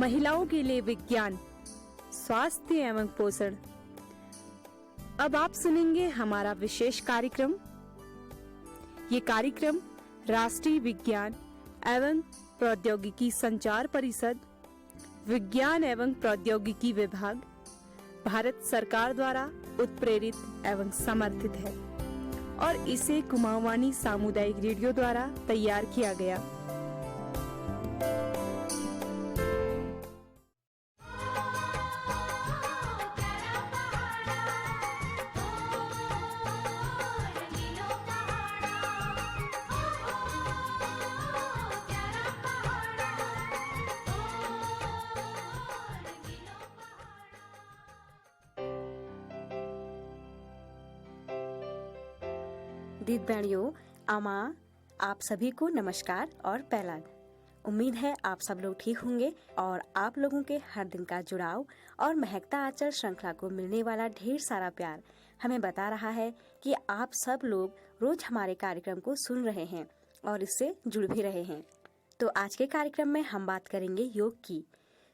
महिलाओं के लिए विज्ञान, स्वास्थ्य एवं पोषण। अब आप सुनेंगे हमारा विशेष कार्यक्रम। ये कार्यक्रम राष्ट्रीय विज्ञान एवं प्रौद्योगिकी संचार परिषद, विज्ञान एवं प्रौद्योगिकी विभाग, भारत सरकार द्वारा उत्प्रेरित एवं समर्थित है और इसे कुमाऊँवानी सामुदायिक रेडियो द्वारा तैयार किया गया। दीद बहनियों, आमा, आप सभी को नमस्कार और पहलाद। उम्मीद है आप सब लोग ठीक होंगे और आप लोगों के हर दिन का जुड़ाव और महकता आंचल श्रृंखला को मिलने वाला ढेर सारा प्यार हमें बता रहा है कि आप सब लोग रोज हमारे कार्यक्रम को सुन रहे हैं और इससे जुड़ भी रहे हैं। तो आज के कार्यक्रम में हम बात करेंगे योग की।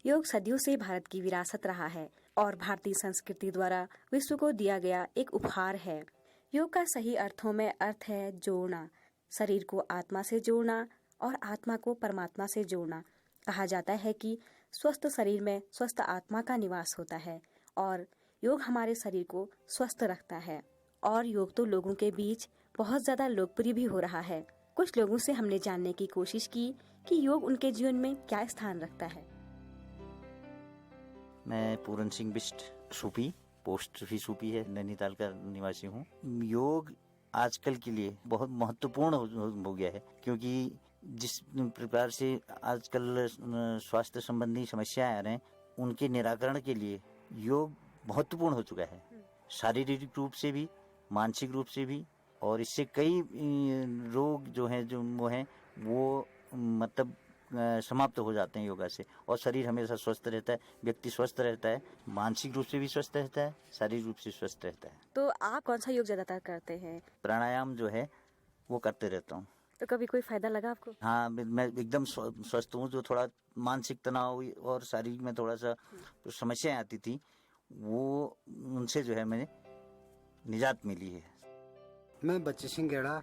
योग सदियों से भारत की विरासत रहा है और भारतीय संस्कृति द्वारा विश्व को दिया गया एक उपहार है। योग का सही अर्थों में अर्थ है जोड़ना, शरीर को आत्मा से जोड़ना और आत्मा को परमात्मा से जोड़ना। कहा जाता है कि स्वस्थ शरीर में स्वस्थ आत्मा का निवास होता है और योग हमारे शरीर को स्वस्थ रखता है। और योग तो लोगों के बीच बहुत ज्यादा लोकप्रिय भी हो रहा है। कुछ लोगों से हमने जानने की कोशिश की कि योग उनके जीवन में क्या स्थान रखता है। मैं पूरन सिंह बिष्ट, सूपी, पोस्ट भी सूपी है, नैनीताल का निवासी हूँ। योग आजकल के लिए बहुत महत्वपूर्ण हो गया है, क्योंकि जिस प्रकार से आजकल स्वास्थ्य संबंधी समस्याएं आ रहे हैं, उनके निराकरण के लिए योग महत्वपूर्ण हो चुका है, शारीरिक रूप से भी, मानसिक रूप से भी। और इससे कई रोग जो हैं वो मतलब समाप्त हो जाते हैं योगा से, और शरीर हमेशा स्वस्थ रहता है, व्यक्ति स्वस्थ रहता है, मानसिक रूप से भी स्वस्थ रहता है, शारीरिक रूप से स्वस्थ रहता है। तो आप कौन सा योग ज्यादातर करते हैं? प्राणायाम जो है वो करते रहता हूँ। तो कभी कोई फायदा लगा आपको? हाँ, मैं एकदम स्वस्थ हूँ। जो थोड़ा मानसिक तनाव और शारीरिक में थोड़ा सा समस्याएं आती थी, वो उनसे जो है मैंने निजात मिली है। मैं बच्चे सिंह गेड़ा,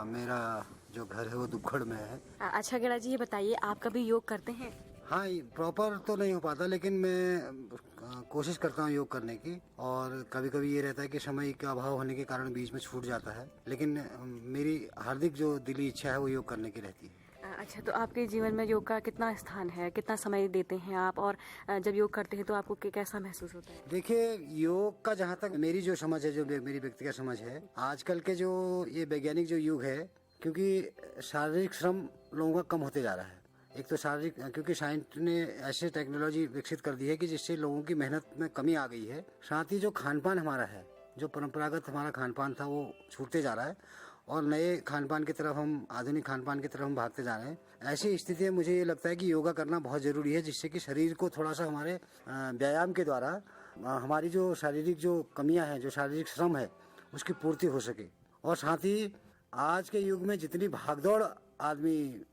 मेरा जो घर है वो दुखड़ में है। अच्छा गेड़ा जी, ये बताइए आप कभी योग करते हैं? हाँ, प्रॉपर तो नहीं हो पाता, लेकिन मैं कोशिश करता हूँ योग करने की। और कभी कभी ये रहता है कि समय का अभाव होने के कारण बीच में छूट जाता है, लेकिन मेरी हार्दिक जो दिली इच्छा है वो योग करने की रहती है। अच्छा, तो आपके जीवन में योग का कितना स्थान है, कितना समय देते हैं आप, और जब योग करते हैं तो आपको कैसा महसूस होता है? देखिए, योग का जहाँ तक मेरी जो समझ है, जो मेरी व्यक्तिगत समझ है, आजकल के जो ये वैज्ञानिक जो युग है, क्योंकि शारीरिक श्रम लोगों का कम होते जा रहा है। एक तो शारीरिक, क्योंकि साइंस ने ऐसे टेक्नोलॉजी विकसित कर दी है कि जिससे लोगों की मेहनत में कमी आ गई है। साथ ही जो खान पान हमारा है, जो परंपरागत हमारा खान पान था, वो छूटते जा रहा है और नए खान पान की तरफ हम, आधुनिक खान पान की तरफ हम भागते जा रहे हैं। ऐसी स्थिति में मुझे ये लगता है कि योगा करना बहुत जरूरी है, जिससे कि शरीर को थोड़ा सा हमारे व्यायाम के द्वारा हमारी जो शारीरिक जो कमियां हैं, जो शारीरिक श्रम है, उसकी पूर्ति हो सके। और साथ ही आज के युग में जितनी भागदौड़ आदमी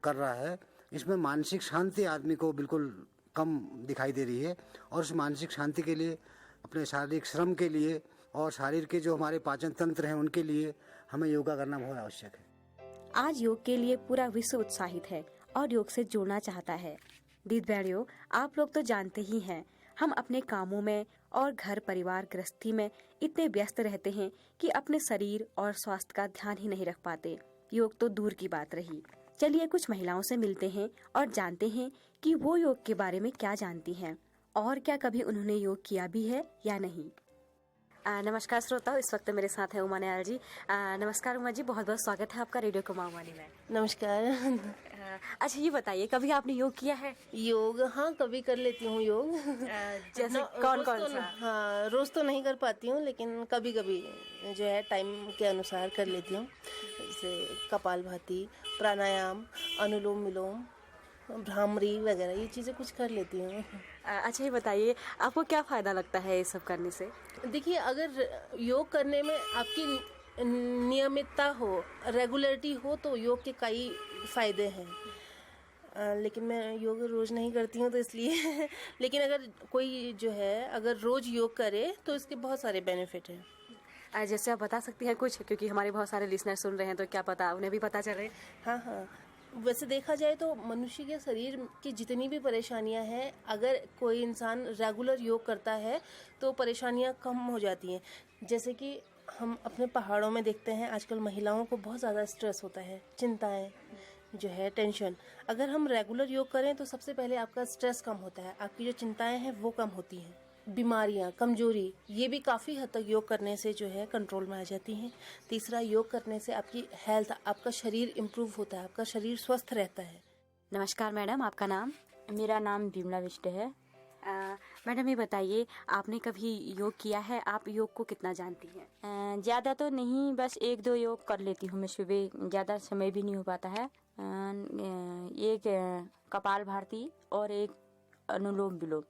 कर रहा है, इसमें मानसिक शांति आदमी को बिल्कुल कम दिखाई दे रही है। और उस मानसिक शांति के लिए, अपने शारीरिक श्रम के लिए और शरीर के जो हमारे पाचन तंत्र हैं उनके लिए हमें योगा करना बहुत आवश्यक है। आज योग के लिए पूरा विश्व उत्साहित है और योग से जुड़ना चाहता है। दीद बहनियों, आप लोग तो जानते ही हैं, हम अपने कामों में और घर परिवार गृहस्थी में इतने व्यस्त रहते हैं कि अपने शरीर और स्वास्थ्य का ध्यान ही नहीं रख पाते। योग तो दूर की बात रही। चलिए कुछ महिलाओं से मिलते हैं और जानते हैं कि वो योग के बारे में क्या जानती हैं और क्या कभी उन्होंने योग किया भी है या नहीं। नमस्कार श्रोताओ, इस वक्त मेरे साथ है उमा नयाल जी। नमस्कार उमा जी, बहुत बहुत स्वागत है आपका रेडियो कुमाऊँवानी में। नमस्कार। अच्छा, ये बताइए, कभी आपने योग किया है? योग, हाँ, कभी कर लेती हूँ योग। जैसे कौन कौन सा? हाँ, रोज तो नहीं कर पाती हूँ, लेकिन कभी कभी जो है टाइम के अनुसार कर लेती हूँ। जैसे कपालभाति, प्राणायाम, अनुलोम विलोम, भ्रामरी वगैरह, ये चीज़ें कुछ कर लेती हूँ। अच्छा, ये बताइए आपको क्या फ़ायदा लगता है ये सब करने से? देखिए, अगर योग करने में आपकी नियमितता हो, रेगुलरिटी हो, तो योग के कई फ़ायदे हैं। लेकिन मैं योग रोज़ नहीं करती हूँ तो इसलिए लेकिन अगर कोई जो है अगर रोज़ योग करे तो इसके बहुत सारे बेनिफिट हैं। जैसे आप बता सकती हैं कुछ, क्योंकि हमारे बहुत सारे लिसनर सुन रहे हैं तो क्या पता उन्हें भी पता चले। हाँ हाँ, वैसे देखा जाए तो मनुष्य के शरीर की जितनी भी परेशानियां हैं, अगर कोई इंसान रेगुलर योग करता है तो परेशानियां कम हो जाती हैं। जैसे कि हम अपने पहाड़ों में देखते हैं आजकल महिलाओं को बहुत ज़्यादा स्ट्रेस होता है, चिंताएं जो है, टेंशन। अगर हम रेगुलर योग करें तो सबसे पहले आपका स्ट्रेस कम होता है, आपकी जो चिंताएं हैं वो कम होती हैं। बीमारियां, कमजोरी, ये भी काफ़ी हद तक योग करने से जो है कंट्रोल में आ जाती हैं। तीसरा, योग करने से आपकी हेल्थ, आपका शरीर इम्प्रूव होता है, आपका शरीर स्वस्थ रहता है। नमस्कार मैडम, आपका नाम? मेरा नाम विमला बिष्ट है। मैडम ये बताइए, आपने कभी योग किया है? आप योग को कितना जानती हैं? ज़्यादा तो नहीं, बस 1-2 योग कर लेती हूँ मैं सुबह, ज़्यादा समय भी नहीं हो पाता है। एक कपाल भारती और एक अनुलोम विलोम,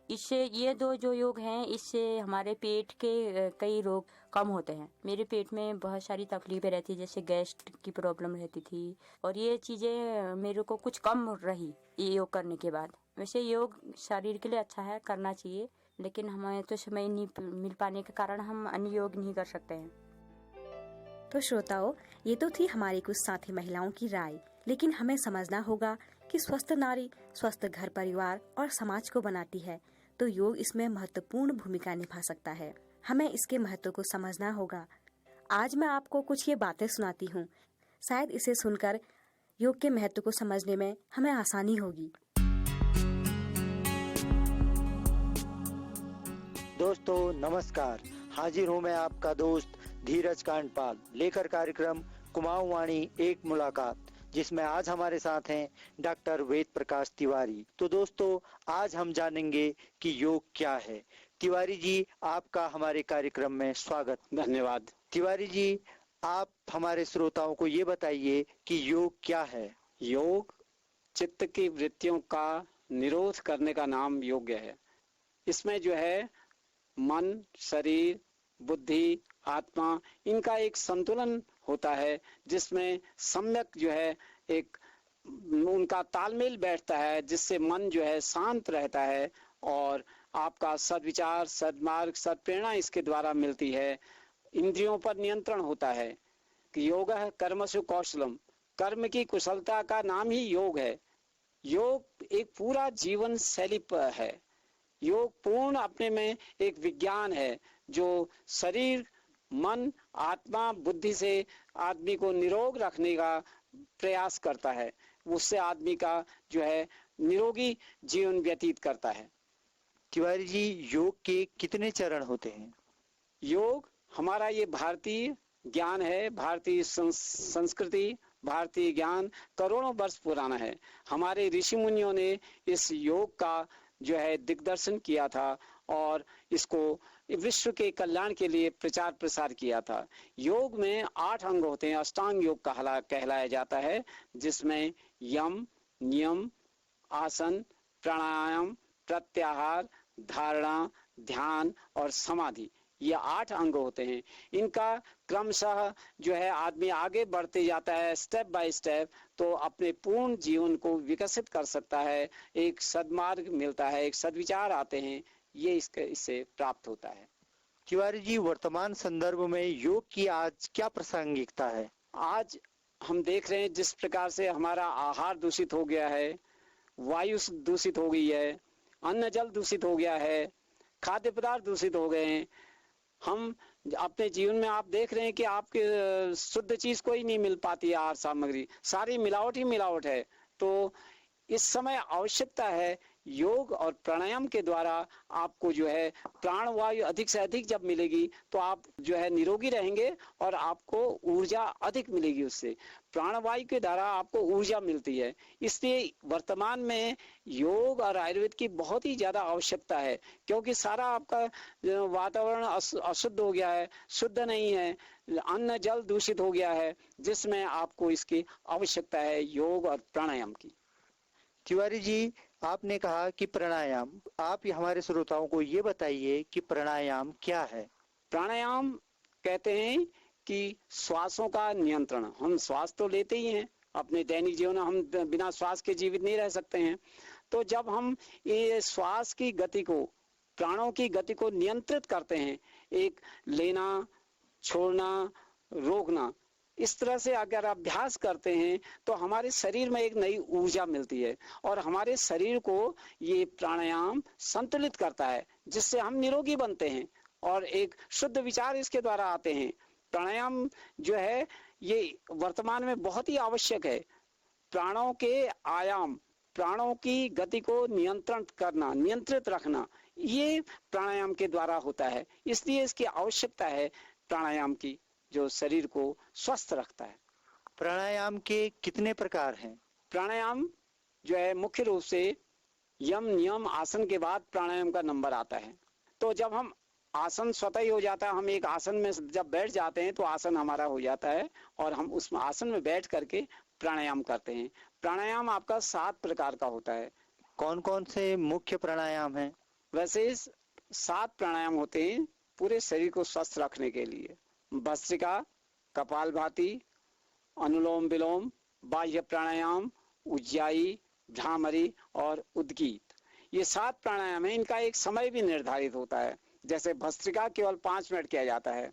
इससे ये 2 जो योग हैं इससे हमारे पेट के कई रोग कम होते हैं। मेरे पेट में बहुत सारी तकलीफें रहती, जैसे गैस की प्रॉब्लम रहती थी, और ये चीज़ें मेरे को कुछ कम रही ये योग करने के बाद। वैसे योग शरीर के लिए अच्छा है, करना चाहिए, लेकिन हमें तो समय नहीं मिल पाने के कारण हम अन्य योग नहीं कर सकते हैं। तो श्रोताओं, ये तो थी हमारी कुछ साथी महिलाओं की राय, लेकिन हमें समझना होगा कि स्वस्थ नारी स्वस्थ घर परिवार और समाज को बनाती है, तो योग इसमें महत्वपूर्ण भूमिका निभा सकता है। हमें इसके महत्व को समझना होगा। आज मैं आपको कुछ ये बातें सुनाती हूँ, शायद इसे सुनकर योग के महत्व को समझने में हमें आसानी होगी। दोस्तों नमस्कार, हाजिर हूँ मैं आपका दोस्त धीरज कांडपाल लेकर कार्यक्रम कुमाऊं वाणी एक मुलाकात, जिसमें आज हमारे साथ हैं डॉक्टर वेद प्रकाश तिवारी। तो दोस्तों, आज हम जानेंगे कि योग क्या है। तिवारी जी, आपका हमारे कार्यक्रम में स्वागत। धन्यवाद। तिवारी जी, आप हमारे श्रोताओं को ये बताइए कि योग क्या है। योग चित्त की वृत्तियों का निरोध करने का नाम योग है। इसमें जो है मन, शरीर, बुद्धि, आत्मा, इनका एक संतुलन होता है, जिसमें सम्यक जो है एक उनका तालमेल बैठता है, जिससे मन जो है शांत रहता है और आपका सद्विचार, सद्मार्ग, सत्प्रेरणा इसके द्वारा मिलती है। इंद्रियों पर नियंत्रण होता है। योग है कर्मसु कौशलम, कर्म की कुशलता का नाम ही योग है। योग एक पूरा जीवन शैली है। योग पूर्ण अपने में एक विज्ञान है जो शरीर, मन, आत्मा, बुद्धि से आदमी को निरोग रखने का प्रयास करता है। उससे आदमी का जो है निरोगी जीवन व्यतीत करता है। तिवारी जी, योग के कितने चरण होते हैं? योग हमारा ये भारतीय ज्ञान है, भारतीय संस्कृति, भारतीय ज्ञान करोड़ों वर्ष पुराना है। हमारे ऋषि मुनियों ने इस योग का जो है दिग्दर्शन किया था और इसको विश्व के कल्याण के लिए प्रचार प्रसार किया था। योग में 8 अंग होते हैं, अष्टांग योग कहलाया जाता है, जिसमें यम, नियम, आसन, प्राणायाम, प्रत्याहार, धारणा, ध्यान और समाधि, ये 8 अंग होते हैं। इनका क्रमशः जो है आदमी आगे बढ़ते जाता है स्टेप बाय स्टेप, तो अपने पूर्ण जीवन को विकसित कर सकता है। एक सद्मार्ग मिलता है, एक सद्विचार आते हैं, ये इससे प्राप्त होता है। तिवारी जी, वर्तमान संदर्भ में योग की आज क्या प्रासंगिकता है? आज हम देख रहे हैं जिस प्रकार से हमारा आहार दूषित हो गया है, वायु दूषित हो गई है, अन्न जल दूषित हो गया है, खाद्य पदार्थ दूषित हो गए हैं। हम अपने जीवन में आप देख रहे हैं कि आपके शुद्ध चीज कोई नहीं मिल पाती है, आहार सामग्री सारी मिलावट ही मिलावट है। तो इस समय आवश्यकता है योग और प्राणायाम के द्वारा आपको जो है प्राण वायु अधिक से अधिक जब मिलेगी तो आप जो है निरोगी रहेंगे और आपको ऊर्जा अधिक मिलेगी। उससे प्राणवायु के द्वारा आपको ऊर्जा मिलती है। इसलिए वर्तमान में योग और आयुर्वेद की बहुत ही ज्यादा आवश्यकता है, क्योंकि सारा आपका वातावरण अशुद्ध हो गया है, शुद्ध नहीं है, अन्न जल दूषित हो गया है, जिसमें आपको इसकी आवश्यकता है योग और प्राणायाम की। तिवारी जी, आपने कहा कि प्राणायाम, आप हमारे श्रोताओं को ये बताइए कि प्राणायाम क्या है। प्राणायाम कहते हैं कि श्वासों का नियंत्रण। हम श्वास तो लेते ही हैं, अपने दैनिक जीवन में हम बिना श्वास के जीवित नहीं रह सकते हैं। तो जब हम ये श्वास की गति को, प्राणों की गति को नियंत्रित करते हैं, एक लेना, छोड़ना, रोकना, इस तरह से अगर अभ्यास करते हैं तो हमारे शरीर में एक नई ऊर्जा मिलती है और हमारे शरीर को ये प्राणायाम संतुलित करता है, जिससे हम निरोगी बनते हैं और एक शुद्ध विचार इसके द्वारा आते हैं। प्राणायाम जो है ये वर्तमान में बहुत ही आवश्यक है। प्राणों के आयाम, प्राणों की गति को नियंत्रित रखना, ये प्राणायाम के द्वारा होता है। इसलिए इसकी आवश्यकता है प्राणायाम की, जो शरीर को स्वस्थ रखता है। प्राणायाम के कितने प्रकार हैं? प्राणायाम जो है मुख्य रूप से यम, नियम, आसन के बाद प्राणायाम का नंबर आता है। तो जब हम आसन स्वतः ही हो जाता है, हम एक आसन में जब बैठ जाते हैं तो आसन हमारा हो जाता है और हम उस आसन में बैठ करके प्राणायाम करते हैं। प्राणायाम आपका 7 प्रकार का होता है। कौन कौन से मुख्य प्राणायाम हैं? वैसे 7 प्राणायाम होते हैं पूरे शरीर को स्वस्थ रखने के लिए। भस्त्रिका, कपालभाति, अनुलोम विलोम, बाह्य प्राणायाम, उज्जाई, भ्रामरी और उद्गीत। ये 7 प्राणायाम है। इनका एक समय भी निर्धारित होता है। जैसे भस्त्रिका केवल 5 मिनट किया जाता है।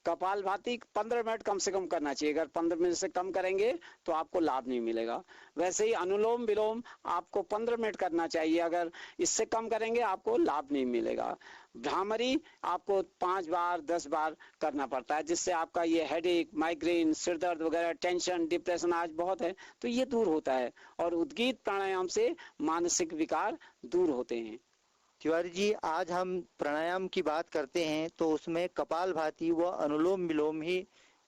कपालभाति 15 मिनट कम से कम करना चाहिए। अगर 15 मिनट से कम करेंगे तो आपको लाभ नहीं मिलेगा। वैसे ही अनुलोम विलोम आपको 15 मिनट करना चाहिए। अगर इससे कम करेंगे आपको लाभ नहीं मिलेगा। भ्रामरी आपको 5 बार 10 बार करना पड़ता है, जिससे आपका ये हेडेक, माइग्रेन, सिर दर्द वगैरह, टेंशन, डिप्रेशन आज बहुत है तो ये दूर होता है। और उद्गीत प्राणायाम से मानसिक विकार दूर होते हैं। तिवारी जी, आज हम प्राणायाम की बात करते हैं तो उसमें कपालभाति व अनुलोम विलोम ही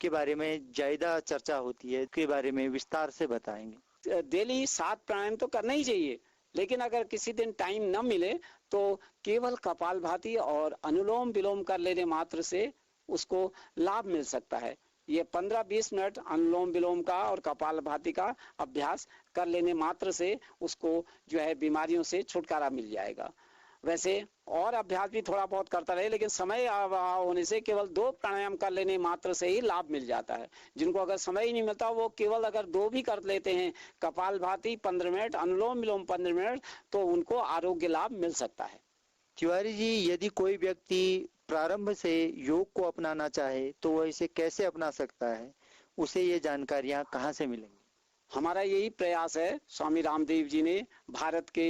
के बारे में ज्यादा चर्चा होती है। के बारे में विस्तार से बताएंगे? डेली 7 प्राणायाम तो करना ही चाहिए, लेकिन अगर किसी दिन टाइम न मिले तो केवल कपालभाति और अनुलोम विलोम कर लेने मात्र से उसको लाभ मिल सकता है। ये 15-20 मिनट अनुलोम विलोम का और कपालभाति का अभ्यास कर लेने मात्र से उसको जो है बीमारियों से छुटकारा मिल जाएगा। वैसे और अभ्यास भी थोड़ा बहुत करता रहे, लेकिन समय अभाव होने से केवल 2 प्राणायाम कर लेने मात्र से ही लाभ मिल जाता है। जिनको अगर समय ही नहीं मिलता वो केवल अगर 2 भी कर लेते हैं, कपालभाति 15 मिनट, अनुलोम विलोम 15 मिनट, तो उनको आरोग्य लाभ मिल सकता है। तिवारी जी, यदि कोई व्यक्ति प्रारंभ से योग को अपनाना चाहे तो वह इसे कैसे अपना सकता है? उसे ये जानकारियां कहाँ से मिलेंगी? हमारा यही प्रयास है। स्वामी रामदेव जी ने भारत के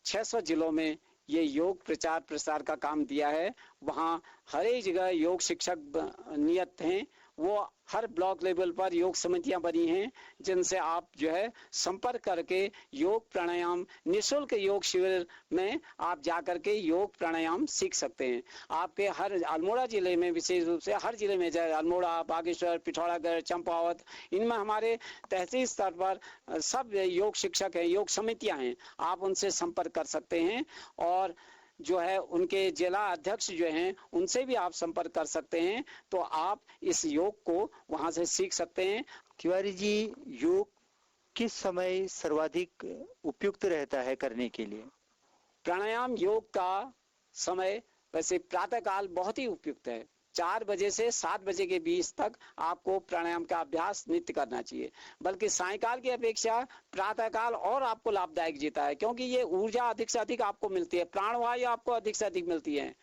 600 जिलों में ये योग प्रचार प्रसार का काम दिया है। वहाँ हर एक जगह योग शिक्षक नियत हैं। वो हर ब्लॉक लेवल पर योग समितियां बनी हैं, जिनसे आप जो है संपर्क करके योग प्राणायाम, निःशुल्क योग शिविर में आप जाकर के योग प्राणायाम सीख सकते हैं। आपके हर अल्मोड़ा जिले में, विशेष रूप से हर जिले में, जैसे अल्मोड़ा, बागेश्वर, पिथौरागढ़, चंपावत, इनमें हमारे तहसील स्तर पर सब योग शिक्षक हैं, योग समितियां हैं। आप उनसे संपर्क कर सकते हैं और जो है उनके जिला अध्यक्ष जो हैं उनसे भी आप संपर्क कर सकते हैं। तो आप इस योग को वहां से सीख सकते हैं। तिवारी जी, योग किस समय सर्वाधिक उपयुक्त रहता है करने के लिए? प्राणायाम योग का समय वैसे प्रातः काल बहुत ही उपयुक्त है। 4 बजे से 7 बजे के बीच तक आपको प्राणायाम का अभ्यास नित्य करना चाहिए। बल्कि सायंकाल की अपेक्षा प्रातः काल और आपको लाभदायक जीता है, क्योंकि ये ऊर्जा अधिक से अधिक आपको मिलती है, प्राणवायु आपको अधिक से अधिक मिलती है।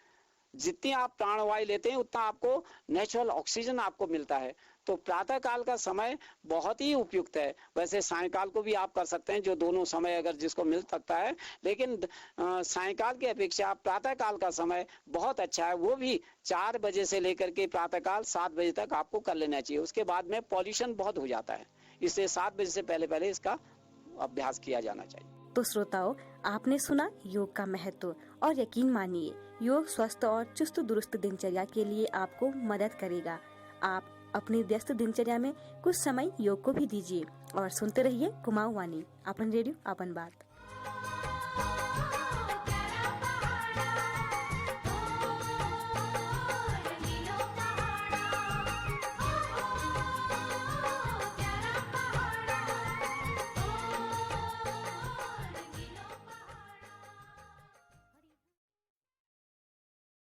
जितनी आप प्राणवायु लेते हैं उतना आपको नेचुरल ऑक्सीजन आपको मिलता है। तो प्रातः काल का समय बहुत ही उपयुक्त है। वैसे सायंकाल को भी आप कर सकते हैं, जो दोनों समय अगर जिसको मिल सकता है, लेकिन सायंकाल की अपेक्षा प्रातः काल का समय बहुत अच्छा है। वो भी 4 बजे से लेकर के प्रातः काल 7 बजे तक आपको कर लेना चाहिए। उसके बाद में पॉल्यूशन बहुत हो जाता है, इसलिए 7 बजे से पहले पहले इसका अभ्यास किया जाना चाहिए। तो श्रोताओं, आपने सुना योग का महत्व, और यकीन मानिए योग स्वस्थ और चुस्त दुरुस्त दिनचर्या के लिए आपको मदद करेगा। आप अपनी व्यस्त दिनचर्या में कुछ समय योग को भी दीजिए और सुनते रहिए कुमाऊं वाणी, अपन रेडियो अपन बात।